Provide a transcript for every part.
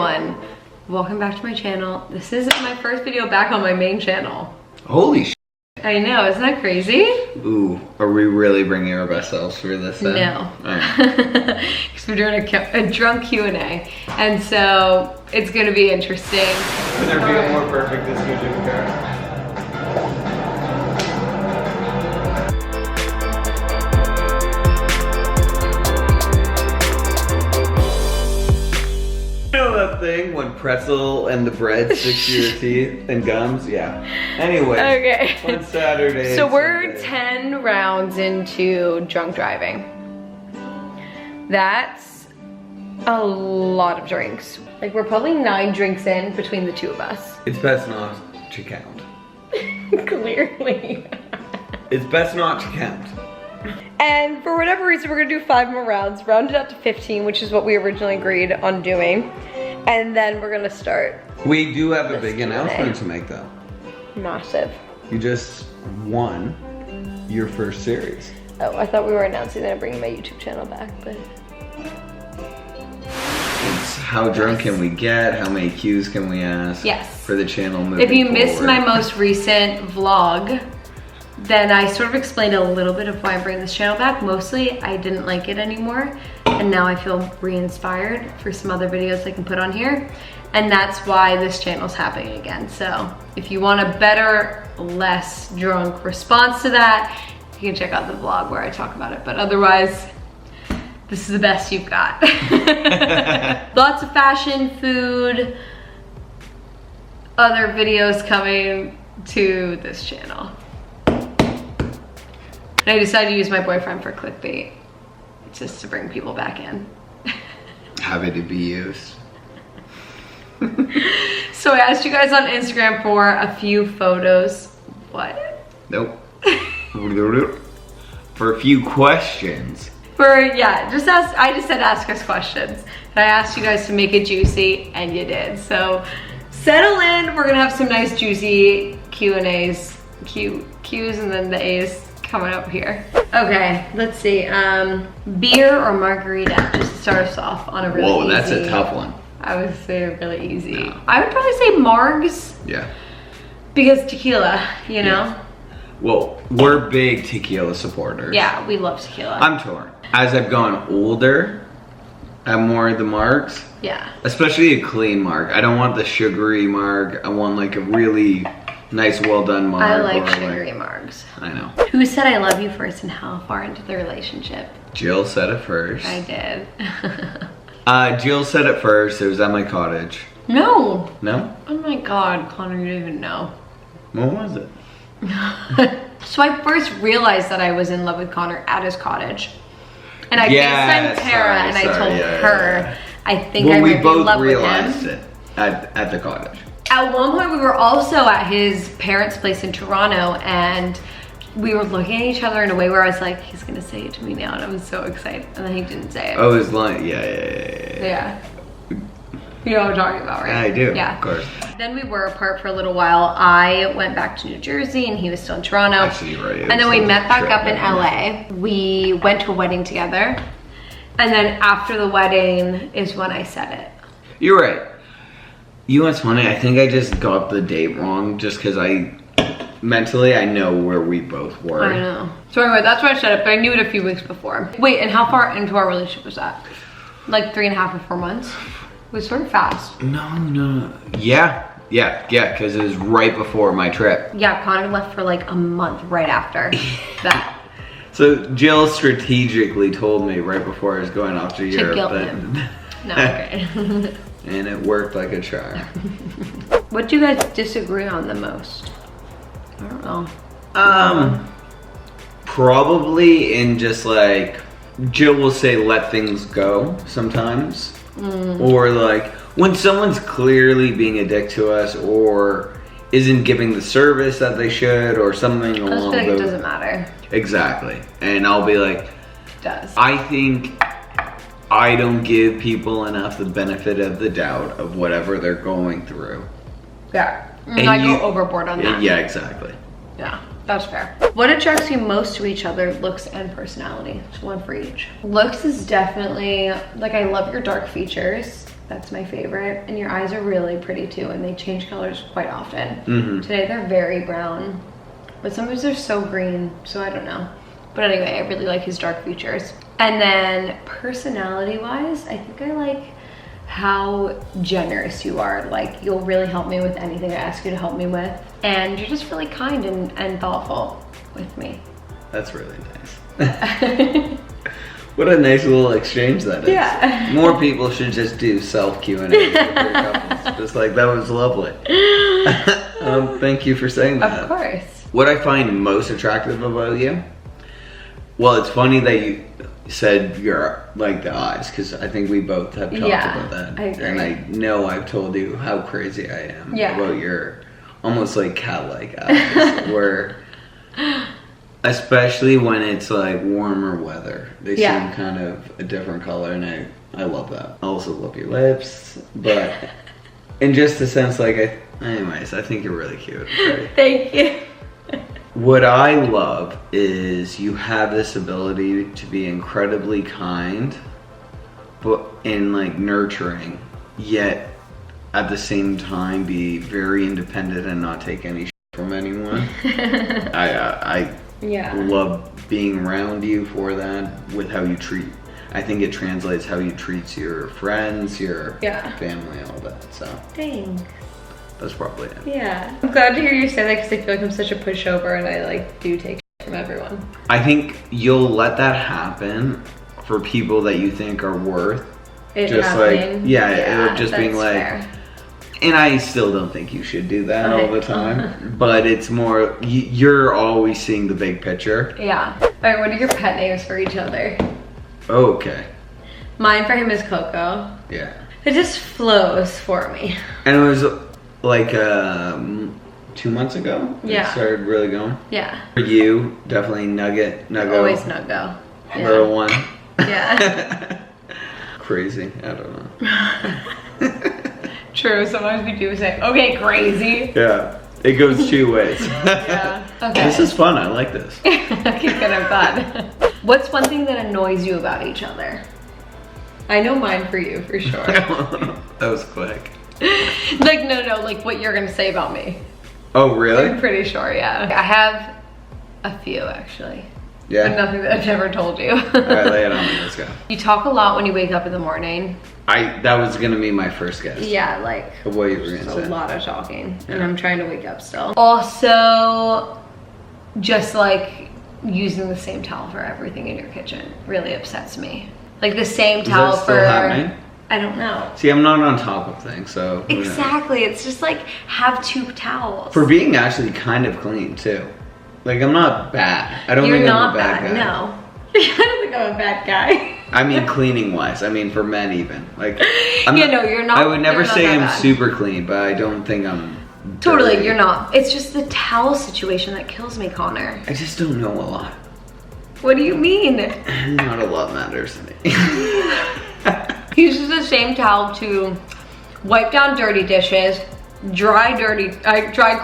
everyone, welcome back to my channel. This is my first video back on my main channel. Holy sh**. I know, isn't that crazy? Ooh, are we really bringing our best selves for this then? No. Because we're doing a drunk Q&A, and so it's gonna be interesting. Could there be a more perfect decision here? Thing when pretzel and the bread sticks to your teeth and gums, yeah. Anyway, okay. On Saturday. So we're 10 rounds into drunk driving. That's a lot of drinks. Like we're probably 9 drinks in between the two of us. It's best not to count. Clearly. It's best not to count. And for whatever reason, we're gonna do 5 more rounds, round it up to 15, which is what we originally agreed on doing. And then we're gonna start. We do have a big announcement to make though. Massive. You just won your first series. Oh, I thought we were announcing that I'm bringing my YouTube channel back, but. It's how drunk can we get? How many cues can we ask? Yes. For the channel moving If you forward. missed my most recent vlog, then I sort of explained a little bit of why I'm bringing this channel back. Mostly, I didn't like it anymore. And now I feel re-inspired for some other videos I can put on here. And that's why this channel's happening again. So if you want a better, less drunk response to that, you can check out the vlog where I talk about it. But otherwise, this is the best you've got. Lots of fashion, food, other videos coming to this channel. And I decided to use my boyfriend for clickbait, just to bring people back in. Happy to be used. So I asked you guys on Instagram for a few photos. What? Nope. For a few questions. I just said ask us questions. And I asked you guys to make it juicy, and you did. So settle in. We're gonna have some nice juicy Q&As, Q's and then the A's coming up here. Okay, let's see. Beer or margarita? Just to start us off on a really easy. Whoa, that's a tough one. I would say really easy. No. I would probably say margs. Yeah. Because tequila, you know? Yeah. Well, we're big tequila supporters. Yeah, we love tequila. I'm torn. As I've gone older, I'm more the margs. Yeah. Especially a clean marg. I don't want the sugary marg. I want like a really nice, well done marg. I like sugary margs. I know. Who said I love you first and how far into the relationship? Jill said it first. I did. Jill said it first. It was at my cottage. No. No? Oh my God, Connor, you don't even know. What was it? So I first realized that I was in love with Connor at his cottage. And I FaceTimed Tara and I told her, I think I might be in love with him. We both realized it at the cottage. At one point, we were also at his parents' place in Toronto, and we were looking at each other in a way where I was like, he's gonna say it to me now, and I was so excited, and then he didn't say it. Oh, his line, yeah. You know what I'm talking about, right? Yeah, I do, yeah. Of course. Then we were apart for a little while. I went back to New Jersey, and he was still in Toronto. Actually, you're right. And then we met back up in LA. We went to a wedding together, and then after the wedding is when I said it. You're right. You know what's funny? I think I just got the date wrong just because mentally I know where we both were. I know. So anyway, that's why I said it, but I knew it a few weeks before. Wait, and how far into our relationship was that? Like 3.5 or 4 months? It was sort of fast. No. Yeah, because it was right before my trip. Yeah, Connor left for like a month right after that. So Jill strategically told me right before I was going off to Europe. Guilt him. No, okay. And it worked like a charm. What do you guys disagree on the most? I don't know. Probably in just like, Jill will say let things go sometimes. Or like when someone's clearly being a dick to us or isn't giving the service that they should or something along those. I just feel like it doesn't matter. Exactly. And I'll be like, it does. I think I don't give people enough the benefit of the doubt of whatever they're going through. Yeah. And I go overboard on that. Yeah, exactly. Yeah, that's fair. What attracts you most to each other, looks and personality? It's one for each. Looks is definitely, like I love your dark features. That's my favorite. And your eyes are really pretty too, and they change colors quite often. Today they're very brown, but sometimes they're so green, so I don't know. But anyway, I really like his dark features. And then personality-wise, I think I like how generous you are. Like, you'll really help me with anything I ask you to help me with. And you're just really kind and thoughtful with me. That's really nice. What a nice little exchange that is. Yeah. More people should just do self Q&A with their couples. Just like, that was lovely. Thank you for saying that. Of course. What I find most attractive about you, well, it's funny that you said you're like the eyes, because I think we both have talked about that. I agree. And I know I've told you how crazy I am about your almost like cat-like eyes, where especially when it's like warmer weather, they seem kind of a different color, and I love that. I also love your lips, but in just a sense, like, anyways, I think you're really cute. Thank you. What I love is you have this ability to be incredibly kind, but in like nurturing, yet at the same time be very independent and not take any shit from anyone. I love being around you for that, with how you treat. I think it translates how you treat your friends, your family, all that. So thanks. That's probably it. Yeah. I'm glad to hear you say that, because I feel like I'm such a pushover and I like do take shit from everyone. I think you'll let that happen for people that you think are worth it just happening. Like just being like fair. And I still don't think you should do that all the time, but it's more, you're always seeing the big picture. Yeah. All right, what are your pet names for each other? Okay. Mine for him is Coco. Yeah. It just flows for me. And it was like 2 months ago it started really going. Yeah. For you, definitely Nuggo. Always Nuggo. Little one. Yeah. Crazy, I don't know. True, sometimes we do say, okay, crazy. Yeah, it goes 2 ways. Yeah, okay. This is fun, I like this. Okay, good, I'm glad. What's one thing that annoys you about each other? I know mine for you, for sure. That was quick. Like, no, like what you're gonna say about me. Oh, really? I'm pretty sure, yeah. I have a few, actually. Yeah? But nothing that I've never told you. All right, lay it on me, let's go. You talk a lot when you wake up in the morning. That was gonna be my first guess. Yeah, like of what you were gonna say. A lot of talking, and I'm trying to wake up still. Also, just like using the same towel for everything in your kitchen really upsets me. Like the same towel Is that still happening? I don't know. See, I'm not on top of things, so. Exactly, it's just like have 2 towels. For being actually kind of clean too. Like, I'm not bad. I don't think I'm a bad guy. No. I don't think I'm a bad guy. I mean, cleaning wise. I mean, for men even. Like, you're not. I would never say I'm bad. super clean, but I don't think I'm totally, dirty. you're not. It's just the towel situation that kills me, Connor. I just don't know a lot. What do you mean? Not a lot matters to me. He uses the same towel to wipe down dirty dishes, dry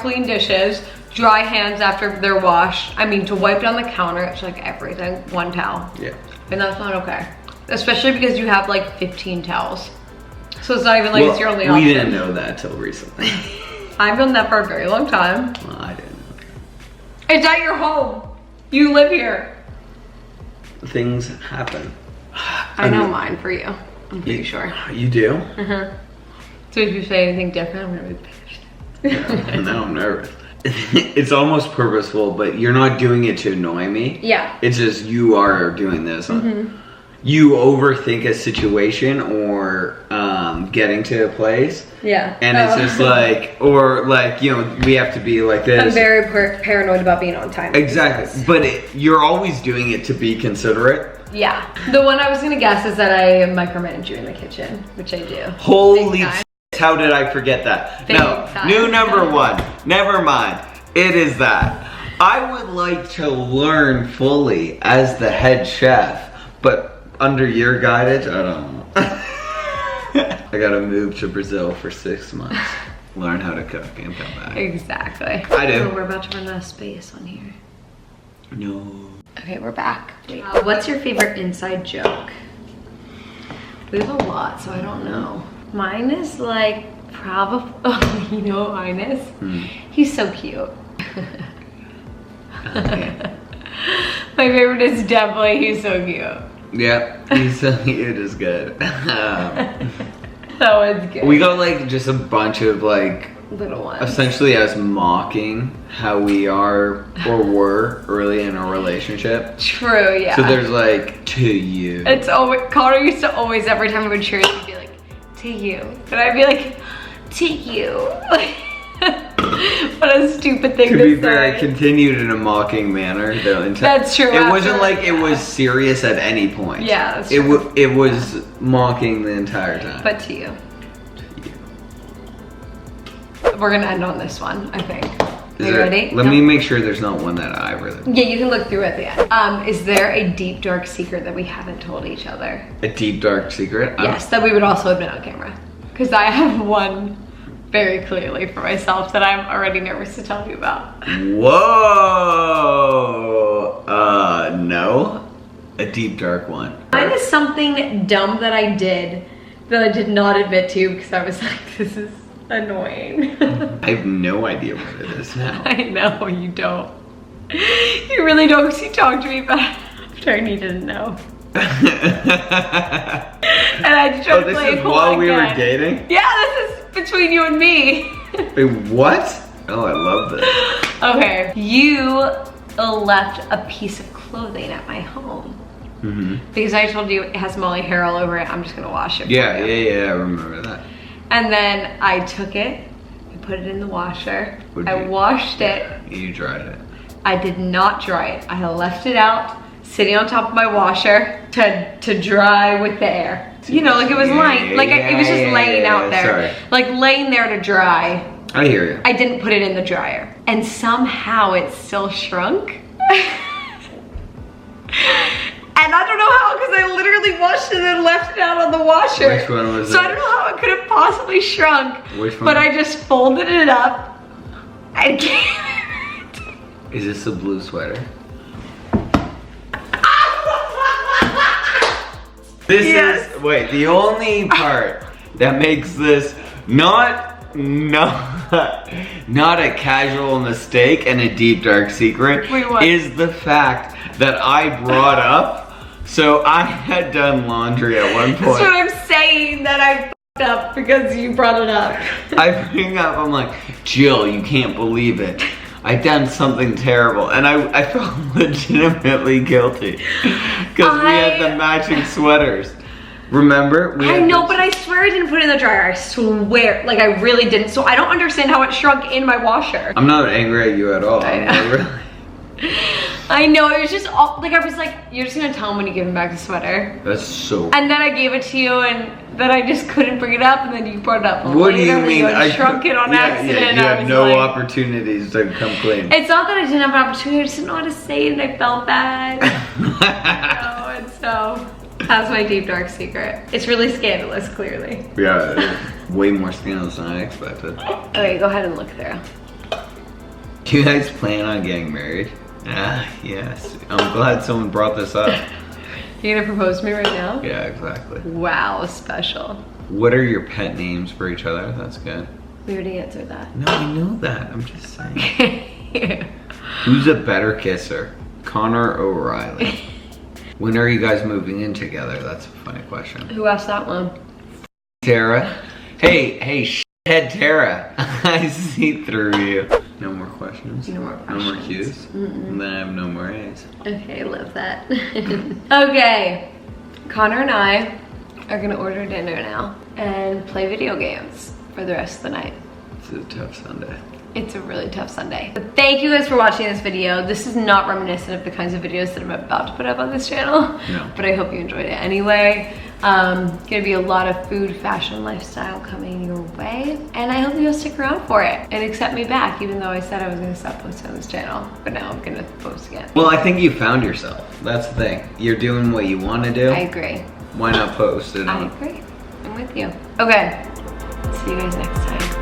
clean dishes, dry hands after they're washed. I mean, to wipe down the counter, it's like everything, 1 towel. Yeah. And that's not okay. Especially because you have like 15 towels. So it's not even like it's your only option. We didn't know that till recently. I've known that for a very long time. Well, I didn't know. It's at your home. You live here. Things happen. I know mine for you. I'm pretty sure. You do? Mm-hmm. So if you say anything different, I'm gonna be pissed. Yeah, now I'm nervous. It's almost purposeful, but you're not doing it to annoy me. Yeah. It's just you are doing this. Mm-hmm. You overthink a situation or getting to a place. Yeah. And it's just like, or like, you know, we have to be like this. I'm very paranoid about being on time. Exactly. But you're always doing it to be considerate. Yeah. The one I was gonna guess is that I micromanage you in the kitchen, which I do. Holy how did I forget that? No, new number 1. Never mind. It is that. I would like to learn fully as the head chef, but under your guidance, I don't know. I gotta move to Brazil for 6 months. Learn how to cook and come back. Exactly. I do. So we're about to run out of space on here. No. Okay, we're back. What's your favorite inside joke? We have a lot, so I don't know. Mine is like probably, oh, you know what mine is? He's so cute. My favorite is definitely he's so cute. Yep, he's so cute is good. That was good. We got like just a bunch of like little ones. Essentially us mocking how we are or were early in our relationship. True, yeah. So there's like, to you. It's always, Connor used to always, every time we would cheers, he'd be like, to you. But I'd be like, to you. What a stupid thing to say. To be fair, I continued in a mocking manner. That's true. It wasn't like it was serious at any point. Yeah, that's true. It was mocking the entire time. But to you. We're gonna end on this one, I think. Are you ready? Let me make sure there's not one that I really... Yeah, you can look through at the end. Is there a deep, dark secret that we haven't told each other? A deep, dark secret? Yes, that we would also admit on camera. Because I have one very clearly for myself that I'm already nervous to tell you about. Whoa! No. A deep, dark one. Mine is something dumb that I did that I did not admit to because I was like, this is annoying. I have no idea what it is now. I know, you don't. You really don't, because you talked to me about it after and you didn't know. And I just tried to play it cool while we again. were dating? Yeah, this is between you and me. Wait, what? Oh, I love this. Okay, you left a piece of clothing at my home. Because I told you it has Molly hair all over it. I'm just gonna wash it. Yeah, I remember that. And then I took it, I put it in the washer. I washed it. You dried it. I did not dry it. I left it out, sitting on top of my washer to dry with the air. You know, like it was lying, like it was just laying out there. Sorry. Like laying there to dry. I hear you. I didn't put it in the dryer. And somehow it still shrunk. And I don't know how, because I literally washed it and left it out on the washer. Which one was it? So I don't know how it could have possibly shrunk. Which one? But I just folded it up and gave it. Is this a blue sweater? This is, wait, the only part that makes this not a casual mistake and a deep dark secret is the fact that I brought up. So I had done laundry at one point. That's what I'm saying, that I f***ed up because you brought it up. I bring up, I'm like, Jill, you can't believe it. I done something terrible. And I felt legitimately guilty. Because we had the matching sweaters. Remember? I know, but I swear I didn't put it in the dryer. I swear. Like, I really didn't. So I don't understand how it shrunk in my washer. I'm not angry at you at all. I know. I know, it was just all, like, I was like, you're just gonna tell him when you give him back the sweater. That's so... And then I gave it to you, and then I just couldn't bring it up, and then you brought it up What do you mean? I shrunk it on accident. Yeah, you had no opportunities to come clean. It's not that I didn't have an opportunity, I just didn't know how to say it, and I felt bad. And so, that's my deep dark secret. It's really scandalous, clearly. Yeah, way more scandalous than I expected. Okay, go ahead and look there. Do you guys plan on getting married? Ah, yes. I'm glad someone brought this up. You gonna propose to me right now? Yeah, exactly. Wow, special. What are your pet names for each other? That's good. We already answered that. No, I know that. I'm just saying. Who's a better kisser? Connor O'Reilly. When are you guys moving in together? That's a funny question. Who asked that one? Tara. Hey, shithead Tara. I see through you. No more questions? No more questions. No more cues? And then I have no more A's. Okay, love that. Okay, Connor and I are gonna order dinner now and play video games for the rest of the night. It's a tough Sunday. It's a really tough Sunday. But thank you guys for watching this video. This is not reminiscent of the kinds of videos that I'm about to put up on this channel. No. But I hope you enjoyed it anyway. Gonna be a lot of food, fashion, lifestyle coming your way. And I hope you'll stick around for it and accept me back, even though I said I was gonna stop posting on this channel. But now I'm gonna post again. Well, I think you found yourself. That's the thing. You're doing what you want to do. I agree. Why not post it? I agree. I'm with you. Okay. See you guys next time.